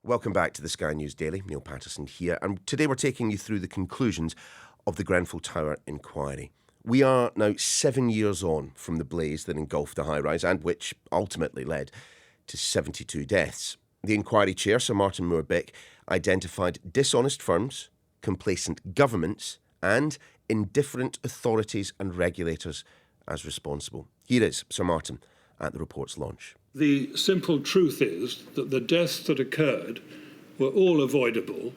Welcome back to the Sky News Daily. Neil Patterson here, and today we're taking you through the conclusions of the Grenfell Tower inquiry. We are now 7 years on from the blaze that engulfed the high-rise and which ultimately led to 72 deaths. The inquiry chair, Sir Martin Moore-Bick, identified dishonest firms, complacent governments and indifferent authorities and regulators as responsible. Here is Sir Martin at the report's launch. The simple truth is that the deaths that occurred were all avoidable,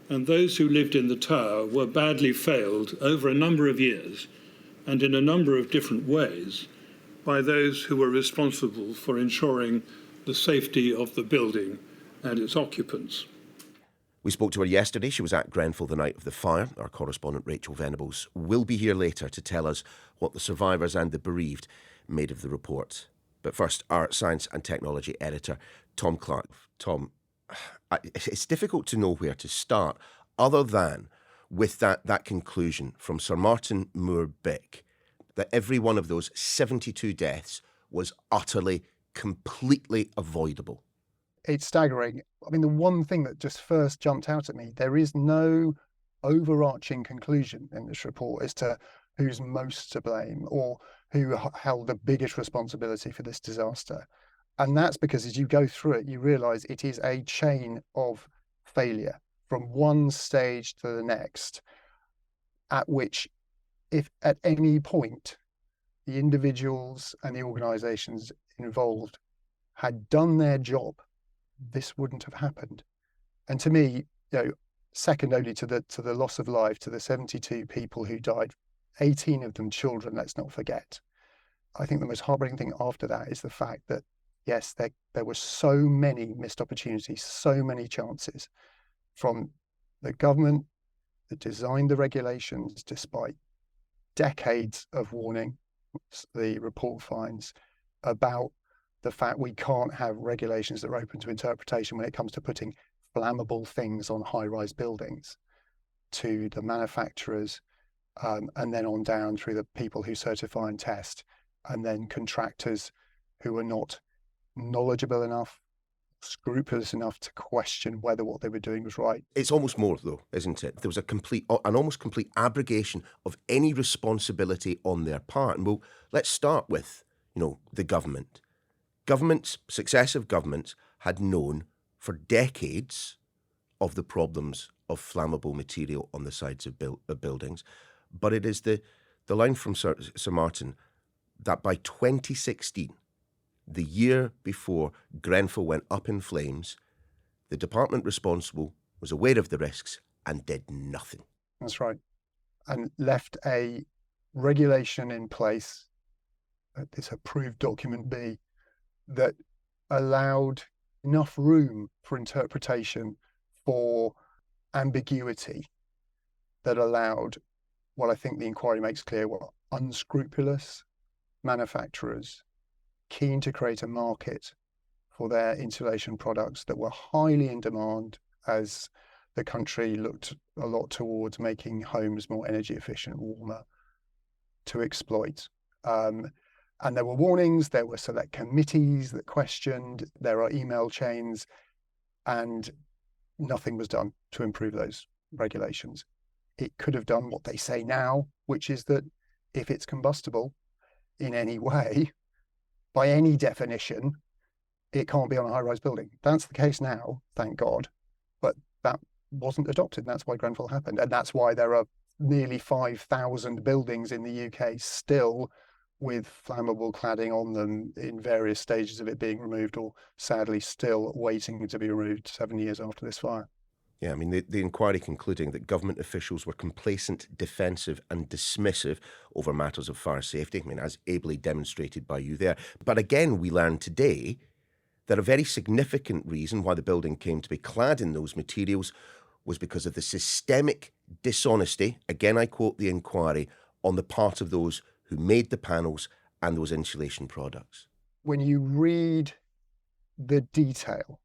and those who lived in the tower were badly failed over a number of years and in a number of different ways by those who were responsible for ensuring the safety of the building and its occupants. We spoke to her yesterday. She was at Grenfell the night of the fire. Our correspondent Rachael Venables will be here later to tell us what the survivors and the bereaved made of the report. But first, our science and technology editor, Tom Clark. Tom, it's difficult to know where to start other than with that conclusion from Sir Martin Moore-Bick that every one of those 72 deaths was utterly, completely avoidable. It's staggering. I mean, the one thing that just first jumped out at me, there is no overarching conclusion in this report as to who's most to blame or who held the biggest responsibility for this disaster. And that's because as you go through it, you realise it is a chain of failure from one stage to the next, at which, if at any point the individuals and the organisations involved had done their job, this wouldn't have happened. And to me, second only to the loss of life, to the 72 people who died, 18 of them children, let's not forget. I think the most heartbreaking thing after that is the fact that, yes, there were so many missed opportunities, so many chances from the government that designed the regulations despite decades of warning, the report finds, about the fact we can't have regulations that are open to interpretation when it comes to putting flammable things on high-rise buildings, to the manufacturers, and then on down through the people who certify and test, and then contractors who are not knowledgeable enough, scrupulous enough to question whether what they were doing was right. It's almost more, though, isn't it? There was an almost complete abrogation of any responsibility on their part. And well, let's start with, the government. Successive governments had known for decades of the problems of flammable material on the sides of buildings. But it is the line from Sir Martin that by 2016, the year before Grenfell went up in flames, the department responsible was aware of the risks and did nothing. That's right. And left a regulation in place, this approved document B, that allowed enough room for interpretation, for ambiguity, that allowed what I think the inquiry makes clear were unscrupulous manufacturers keen to create a market for their insulation products that were highly in demand as the country looked a lot towards making homes more energy efficient, warmer, to exploit. And there were warnings, there were select committees that questioned, there are email chains, and nothing was done to improve those regulations. It could have done what they say now, which is that if it's combustible in any way, by any definition, it can't be on a high-rise building. That's the case now, thank God, but that wasn't adopted. That's why Grenfell happened. And that's why there are nearly 5,000 buildings in the UK still with flammable cladding on them in various stages of it being removed, or sadly still waiting to be removed 7 years after this fire. Yeah, I mean, the inquiry concluding that government officials were complacent, defensive and dismissive over matters of fire safety, I mean, as ably demonstrated by you there. But again, we learned today that a very significant reason why the building came to be clad in those materials was because of the systemic dishonesty, again I quote the inquiry, on the part of those who made the panels and those insulation products. When you read the detail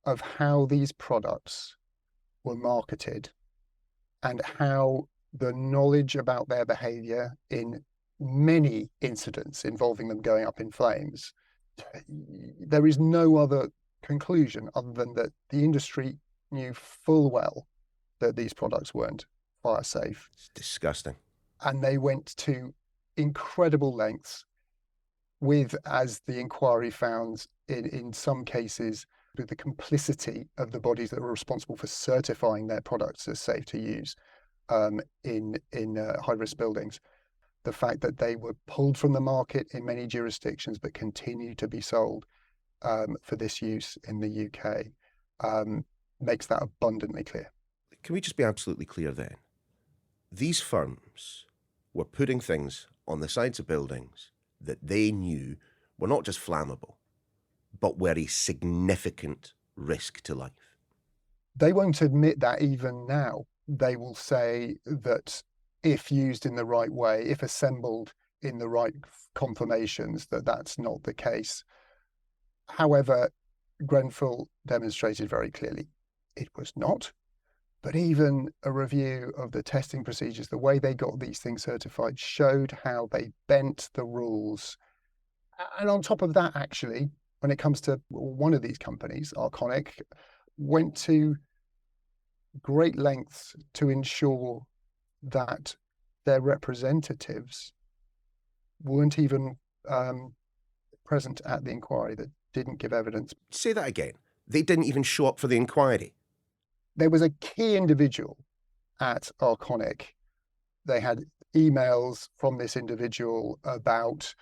of how these products were marketed and how the knowledge about their behaviour in many incidents involving them going up in flames, there is no other conclusion other than that the industry knew full well that these products weren't fire safe. It's disgusting. And they went to incredible lengths with, as the inquiry found, in some cases, with the complicity of the bodies that were responsible for certifying their products as safe to use in high-risk buildings. The fact that they were pulled from the market in many jurisdictions but continue to be sold for this use in the UK makes that abundantly clear. Can we just be absolutely clear then? These firms were putting things on the sides of buildings that they knew were not just flammable, but were a significant risk to life. They won't admit that even now. They will say that if used in the right way, if assembled in the right conformations, that's not the case. However, Grenfell demonstrated very clearly it was not. But even a review of the testing procedures, the way they got these things certified, showed how they bent the rules. And on top of that, actually, when it comes to one of these companies, Arconic, went to great lengths to ensure that their representatives weren't even present at the inquiry, that didn't give evidence. Say that again. They didn't even show up for the inquiry. There was a key individual at Arconic. They had emails from this individual about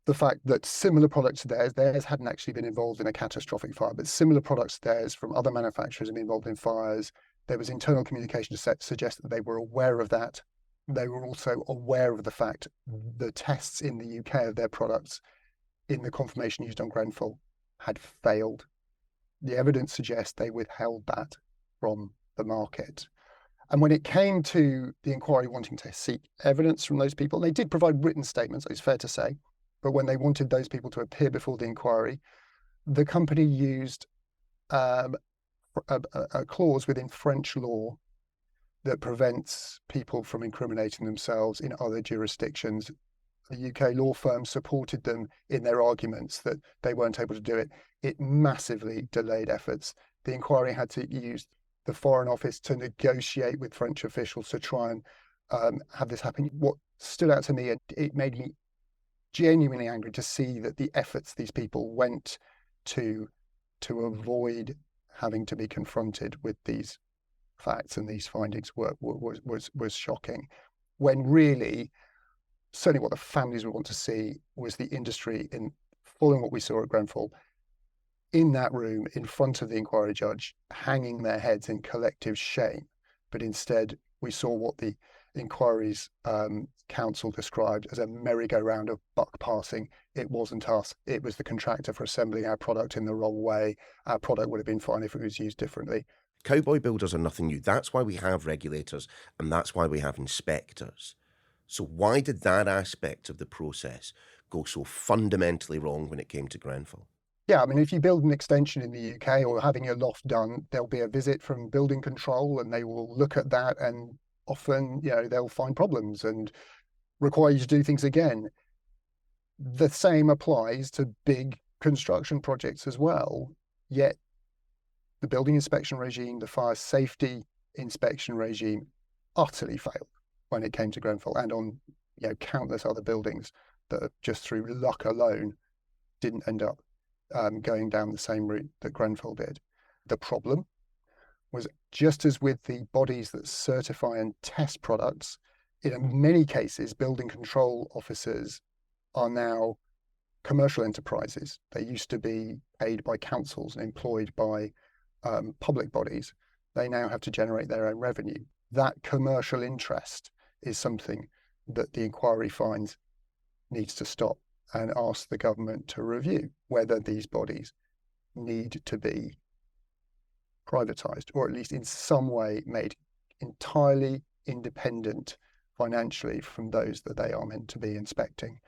the fact that similar products to theirs hadn't actually been involved in a catastrophic fire, but similar products to theirs from other manufacturers had been involved in fires. There was internal communication to suggest that they were aware of that. They were also aware of the fact the tests in the UK of their products in the confirmation used on Grenfell had failed. The evidence suggests they withheld that from the market. And when it came to the inquiry wanting to seek evidence from those people, they did provide written statements, it's fair to say, but when they wanted those people to appear before the inquiry, the company used a clause within French law that prevents people from incriminating themselves in other jurisdictions. The UK law firm supported them in their arguments that they weren't able to do it. It massively delayed efforts. The inquiry had to use the Foreign Office to negotiate with French officials to try and have this happen. What stood out to me, and it made me genuinely angry to see that the efforts these people went to avoid having to be confronted with these facts and these findings was shocking. When really, certainly what the families would want to see was the industry, in following what we saw at Grenfell, in that room in front of the inquiry judge, hanging their heads in collective shame. But instead, we saw what the inquiry's counsel described as a merry-go-round of buck passing. It wasn't us. It was the contractor for assembling our product in the wrong way. Our product would have been fine if it was used differently. Cowboy builders are nothing new. That's why we have regulators and that's why we have inspectors. So why did that aspect of the process go so fundamentally wrong when it came to Grenfell? Yeah, I mean, if you build an extension in the UK or having your loft done, there'll be a visit from building control and they will look at that, and often, they'll find problems and require you to do things again. The same applies to big construction projects as well, yet the building inspection regime, the fire safety inspection regime utterly failed when it came to Grenfell, and on countless other buildings that just through luck alone didn't end up going down the same route that Grenfell did. The problem was, just as with the bodies that certify and test products, in many cases, building control officers are now commercial enterprises. They used to be paid by councils and employed by public bodies. They now have to generate their own revenue. That commercial interest is something that the inquiry finds needs to stop, and ask the government to review whether these bodies need to be privatised, or at least in some way made entirely independent financially from those that they are meant to be inspecting.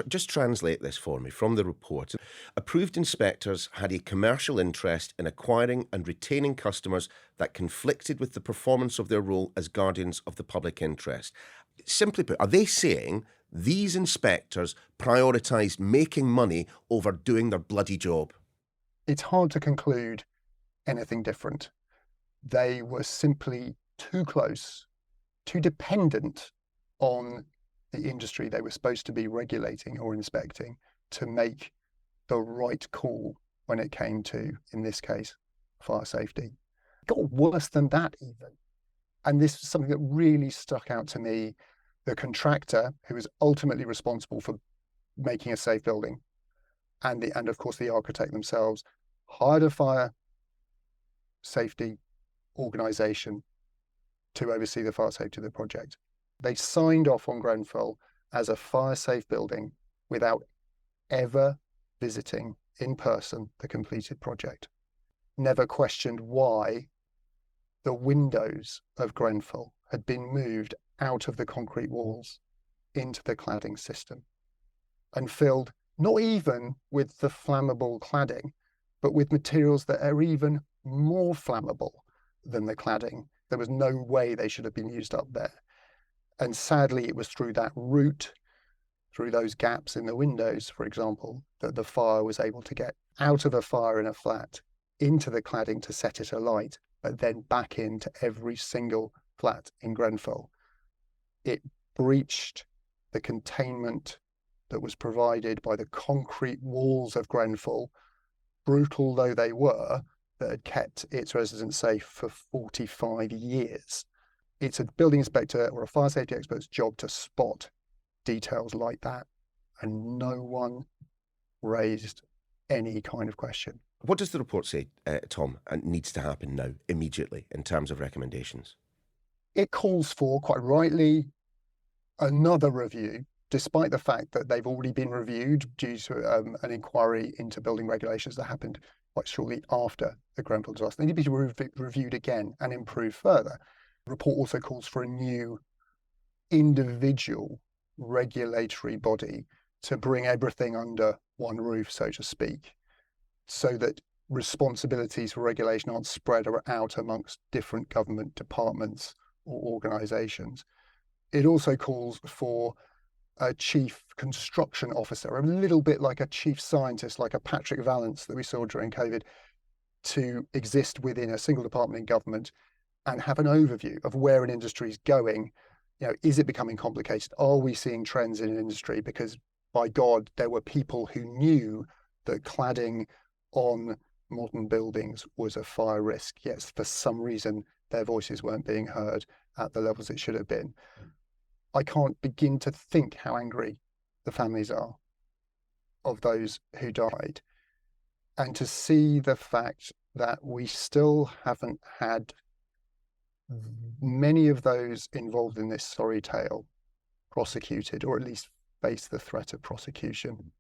Just translate this for me from the report. Approved inspectors had a commercial interest in acquiring and retaining customers that conflicted with the performance of their role as guardians of the public interest. Simply put, are they saying these inspectors prioritised making money over doing their bloody job? It's hard to conclude anything different. They were simply too close, too dependent on the industry they were supposed to be regulating or inspecting to make the right call when it came to, in this case, fire safety. It got worse than that even. And this is something that really stuck out to me. The contractor, who was ultimately responsible for making a safe building, and of course the architect themselves, hired a fire safety organization to oversee the fire safety of the project. They signed off on Grenfell as a fire safe building without ever visiting in person the completed project. Never questioned why the windows of Grenfell had been moved out of the concrete walls into the cladding system and filled not even with the flammable cladding, but with materials that are even more flammable than the cladding. There was no way they should have been used up there. And sadly, it was through that route, through those gaps in the windows, for example, that the fire was able to get out of a fire in a flat into the cladding to set it alight, but then back into every single flat in Grenfell. It breached the containment that was provided by the concrete walls of Grenfell, brutal though they were, that had kept its residents safe for 45 years. It's a building inspector or a fire safety expert's job to spot details like that, and no one raised any kind of question. What does the report say, Tom, and needs to happen now, immediately, in terms of recommendations? It calls for, quite rightly, another review, despite the fact that they've already been reviewed due to an inquiry into building regulations that happened quite shortly after the Grenfell disaster. They need to be reviewed again and improved further. The report also calls for a new individual regulatory body to bring everything under one roof, so to speak, so that responsibilities for regulation aren't spread out amongst different government departments or organisations. It also calls for a chief construction officer, a little bit like a chief scientist, like a Patrick Vallance that we saw during COVID, to exist within a single department in government and have an overview of where an industry is going. You know, is it becoming complicated? Are we seeing trends in an industry? Because by God, there were people who knew that cladding on modern buildings was a fire risk. Yes, for some reason, their voices weren't being heard at the levels it should have been. I can't begin to think how angry the families are of those who died. And to see the fact that we still haven't had many of those involved in this sorry tale prosecuted, or at least face the threat of prosecution,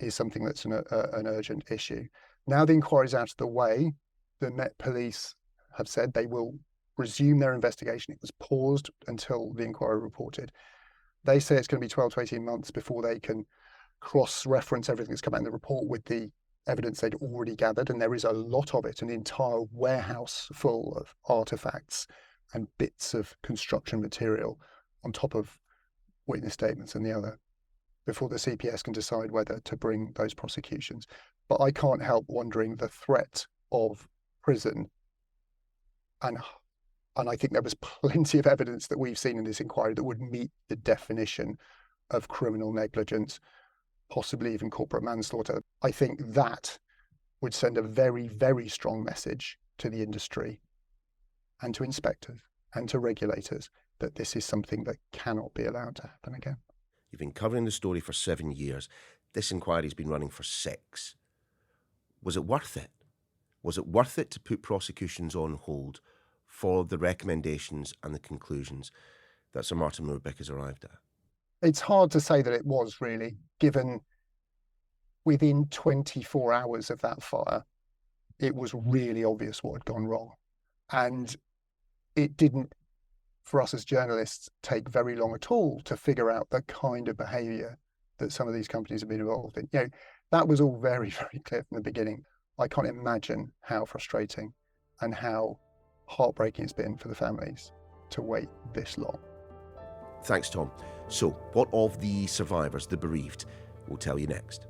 is something that's an urgent issue. Now the inquiry's out of the way, the Met Police have said they will resume their investigation. It was paused until the inquiry reported. They say it's going to be 12 to 18 months before they can cross-reference everything that's come out in the report with the evidence they'd already gathered, and there is a lot of it, an entire warehouse full of artifacts and bits of construction material on top of witness statements and the other, before the CPS can decide whether to bring those prosecutions. But I can't help wondering the threat of prison, and I think there was plenty of evidence that we've seen in this inquiry that would meet the definition of criminal negligence, possibly even corporate manslaughter. I think that would send a very, very strong message to the industry and to inspectors and to regulators that this is something that cannot be allowed to happen again. You've been covering the story for 7 years. This inquiry's been running for 6. Was it worth it? Was it worth it to put prosecutions on hold for the recommendations and the conclusions that Sir Martin Moore-Bick has arrived at? It's hard to say that it was, really, given within 24 hours of that fire, it was really obvious what had gone wrong. And it didn't, for us as journalists, take very long at all to figure out the kind of behaviour that some of these companies have been involved in. You know, that was all very, very clear from the beginning. I can't imagine how frustrating and how heartbreaking it's been for the families to wait this long. Thanks, Tom. So, what of the survivors, the bereaved? We'll tell you next.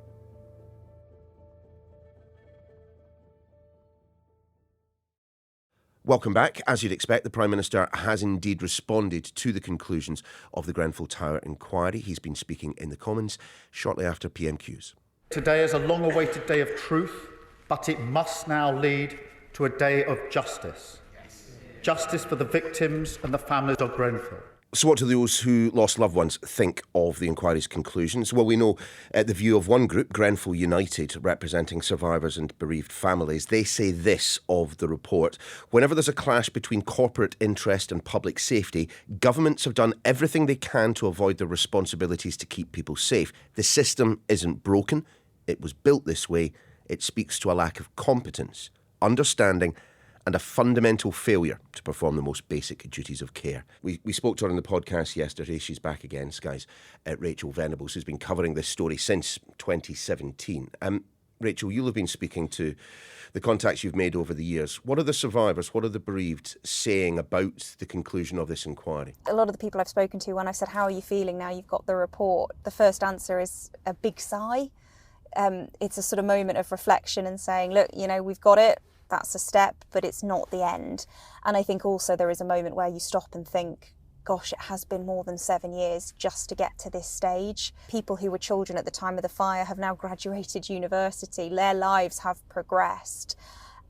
Welcome back. As you'd expect, the Prime Minister has indeed responded to the conclusions of the Grenfell Tower inquiry. He's been speaking in the Commons shortly after PMQs. Today is a long-awaited day of truth, but it must now lead to a day of justice. Yes. Justice for the victims and the families of Grenfell. So what do those who lost loved ones think of the inquiry's conclusions? Well, we know the view of one group, Grenfell United, representing survivors and bereaved families. They say this of the report: whenever there's a clash between corporate interest and public safety, governments have done everything they can to avoid their responsibilities to keep people safe. The system isn't broken. It was built this way. It speaks to a lack of competence, understanding, and a fundamental failure to perform the most basic duties of care. We spoke to her on the podcast yesterday. She's back again, Sky's Rachael Venables, who's been covering this story since 2017. Rachael, you'll have been speaking to the contacts you've made over the years. What are the survivors, what are the bereaved saying about the conclusion of this inquiry? A lot of the people I've spoken to, when I said, how are you feeling now you've got the report, the first answer is a big sigh. It's a sort of moment of reflection and saying, look, we've got it. That's a step, but it's not the end. And I think also there is a moment where you stop and think, gosh, it has been more than 7 years just to get to this stage. People who were children at the time of the fire have now graduated university. Their lives have progressed.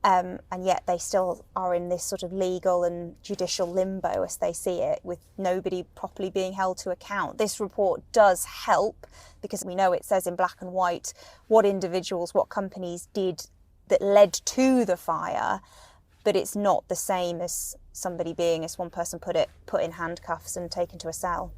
And yet they still are in this sort of legal and judicial limbo as they see it, with nobody properly being held to account. This report does help because we know it says in black and white what individuals, what companies did that led to the fire, but it's not the same as somebody being, as one person put it, put in handcuffs and taken to a cell.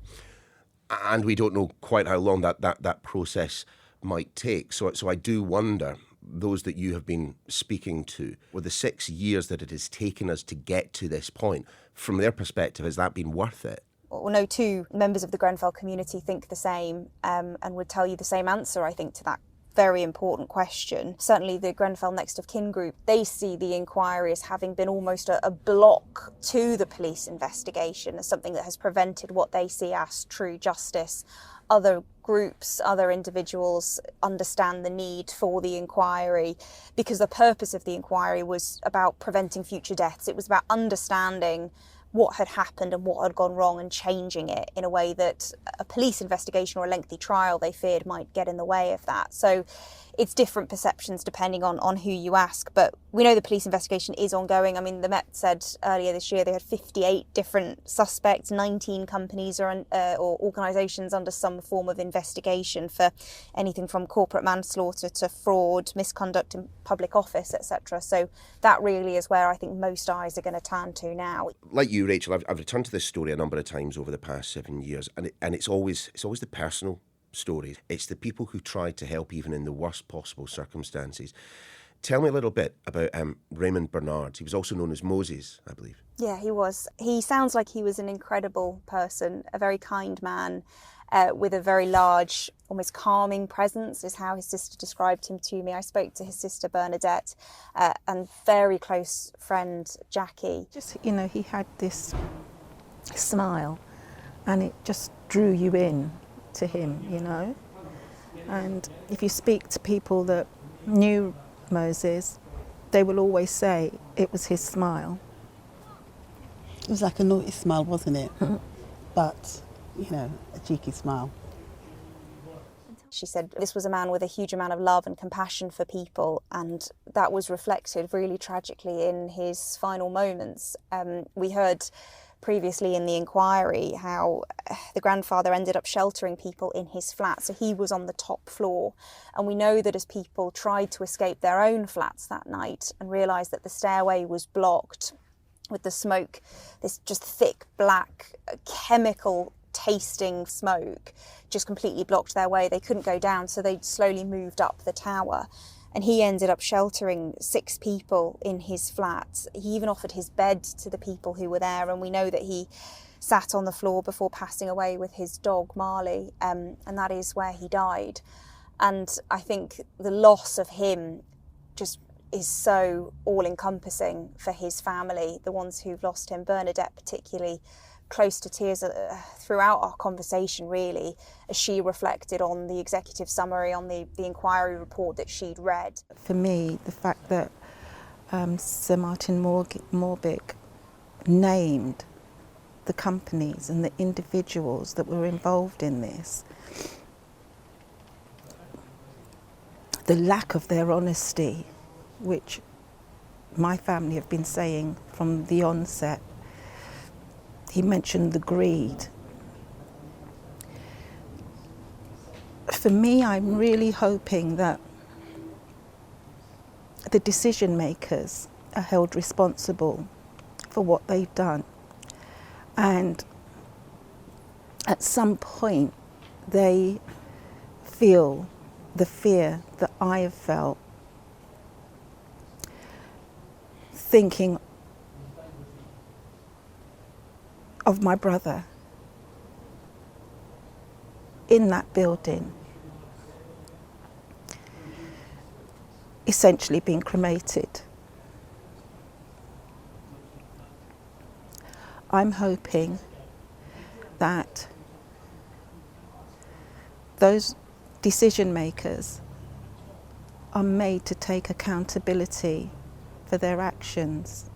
And we don't know quite how long that process might take. So I do wonder, those that you have been speaking to, with the 6 years that it has taken us to get to this point, from their perspective, has that been worth it? Well, no two members of the Grenfell community think the same and would tell you the same answer, I think, to that very important question. Certainly the Grenfell Next of Kin group, they see the inquiry as having been almost a block to the police investigation, as something that has prevented what they see as true justice. Other groups, other individuals understand the need for the inquiry because the purpose of the inquiry was about preventing future deaths. It was about understanding what had happened and what had gone wrong and changing it in a way that a police investigation or a lengthy trial they feared might get in the way of that. So it's different perceptions depending on who you ask, but we know the police investigation is ongoing. I mean, the Met said earlier this year they had 58 different suspects, 19 companies or organisations under some form of investigation for anything from corporate manslaughter to fraud, misconduct in public office, etc. So that really is where I think most eyes are going to turn to now. Like you, Rachael, I've returned to this story a number of times over the past 7 years, and it's always the personal stories. It's the people who tried to help even in the worst possible circumstances. Tell me a little bit about Raymond Bernard. He was also known as Moses, I believe. Yeah, he was. He sounds like he was an incredible person, a very kind man with a very large, almost calming presence, is how his sister described him to me. I spoke to his sister Bernadette and very close friend Jackie. Just, he had this smile and it just drew you in to him, and if you speak to people that knew Moses, they will always say it was his smile. It was like a naughty smile, wasn't it? But, a cheeky smile. She said this was a man with a huge amount of love and compassion for people, and that was reflected really tragically in his final moments. We heard previously in the inquiry how the grandfather ended up sheltering people in his flat, so he was on the top floor, and we know that as people tried to escape their own flats that night and realised that the stairway was blocked with the smoke, this just thick black chemical tasting smoke just completely blocked their way. They couldn't go down, so they slowly moved up the tower. And he ended up sheltering 6 people in his flat. He even offered his bed to the people who were there. And we know that he sat on the floor before passing away with his dog, Marley. And that is where he died. And I think the loss of him just is so all-encompassing for his family, the ones who've lost him, Bernadette particularly, close to tears throughout our conversation, really, as she reflected on the executive summary, on the inquiry report that she'd read. For me, the fact that Sir Martin Morbick named the companies and the individuals that were involved in this, the lack of their honesty, which my family have been saying from the onset. He mentioned the greed. For me, I'm really hoping that the decision makers are held responsible for what they've done. And at some point, they feel the fear that I have felt, thinking of my brother in that building, essentially being cremated. I'm hoping that those decision makers are made to take accountability for their actions.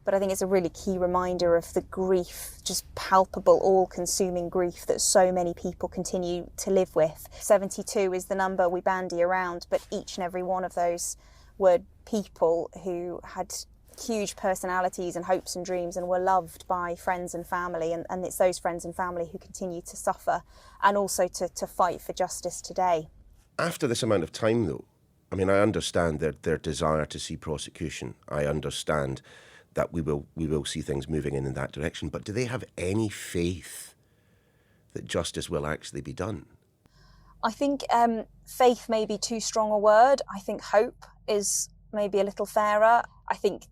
But I think it's a really key reminder of the grief, just palpable, all-consuming grief that so many people continue to live with. 72 is the number we bandy around, but each and every one of those were people who had huge personalities and hopes and dreams and were loved by friends and family, and it's those friends and family who continue to suffer and also to fight for justice today. After this amount of time, though, I mean, I understand their desire to see prosecution. I understand that we will see things moving in that direction, but do they have any faith that justice will actually be done? I think faith may be too strong a word. I think hope is maybe a little fairer. I think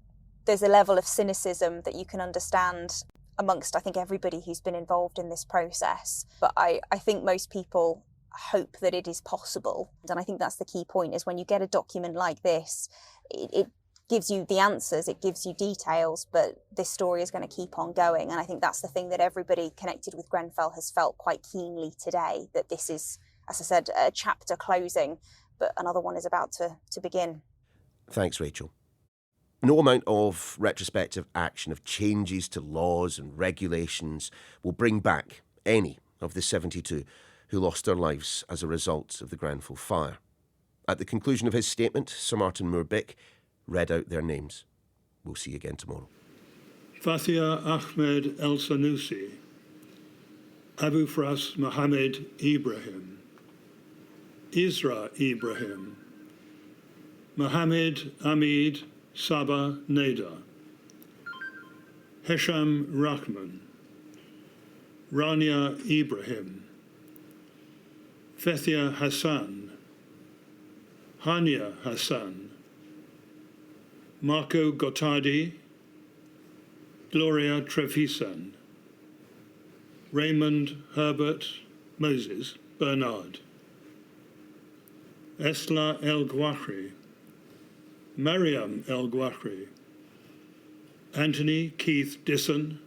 there's a level of cynicism that you can understand amongst, I think, everybody who's been involved in this process. But I think most people hope that it is possible. And I think that's the key point, is when you get a document like this, it gives you the answers, it gives you details, but this story is going to keep on going. And I think that's the thing that everybody connected with Grenfell has felt quite keenly today, that this is, as I said, a chapter closing, but another one is about to begin. Thanks, Rachel. No amount of retrospective action, of changes to laws and regulations, will bring back any of the 72 who lost their lives as a result of the Grenfell fire. At the conclusion of his statement, Sir Martin Morbick read out their names. We'll see you again tomorrow. Fathia Ahmed El Sanusi, Abu Fras Mohammed Ibrahim, Isra Ibrahim, Mohammed Amid Sabah Neda, Hesham Rahman, Rania Ibrahim, Fethia Hassan, Hania Hassan, Marco Gottardi, Gloria Trevisan, Raymond Herbert Moses Bernard, Esla El Gouachri, Mariam El Gouachri, Anthony Keith Disson,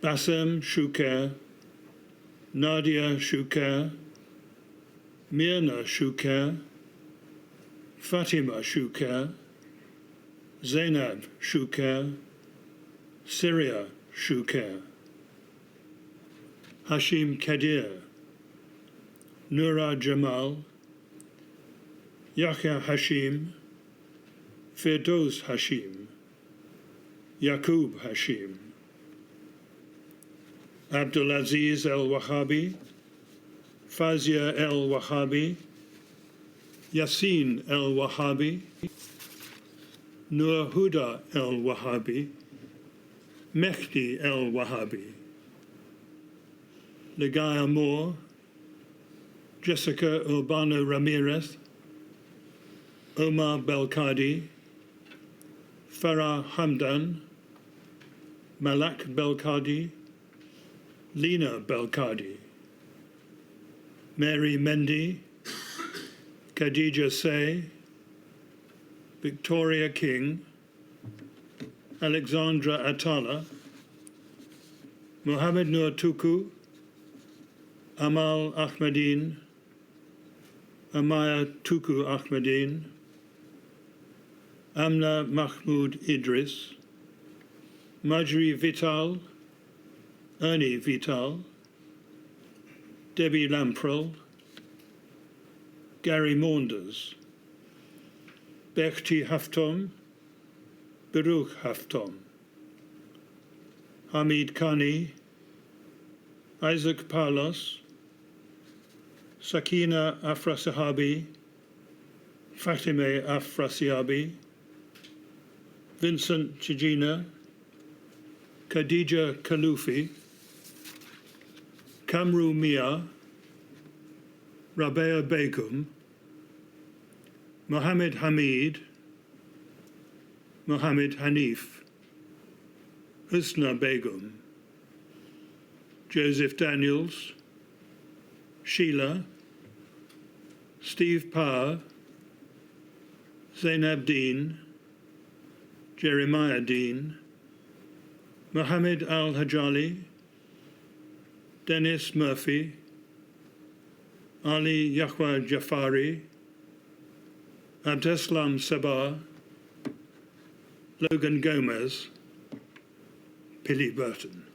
Bassem Choucair, Nadia Choucair, Mirna Choucair, Fatima Choucair, Zainab Choucair, Syria Choucair, Hashim Kadir, Noura Jamal, Yahya Hashim, Firdoz Hashim, Yaqub Hashim, Abdulaziz El-Wahabi, Fazia El-Wahabi, Yassin El-Wahabi, Nur Huda El-Wahabi, Mehdi El-Wahabi, Legaya Moore, Jessica Urbano Ramirez, Omar Belkadi, Farah Hamdan, Malak Belkadi, Lena Belkadi, Mary Mendy, Khadija Say, Victoria King, Alexandra Atala, Mohammed Nur Tuku, Amal Ahmadine, Amaya Tuku Ahmadine, Amna Mahmoud Idris, Marjorie Vital, Ernie Vital, Debbie Lamprell, Gary Maunders, Bertie Haftom, Baruch Haftom, Hamid Khani, Isaac Palos, Sakina Afrasahabi, Fatime Afrasiabi, Vincent Chijina, Khadija Kalufi, Kamru Mia, Rabea Begum, Mohammed Hamid, Mohammed Hanif, Husna Begum, Joseph Daniels, Sheila, Steve Parr, Zainab Dean, Jeremiah Dean, Mohammed Al-Hajali, Dennis Murphy, Ali Yahwa Jafari, Abdeslam Sabah, Logan Gomez, Billy Burton.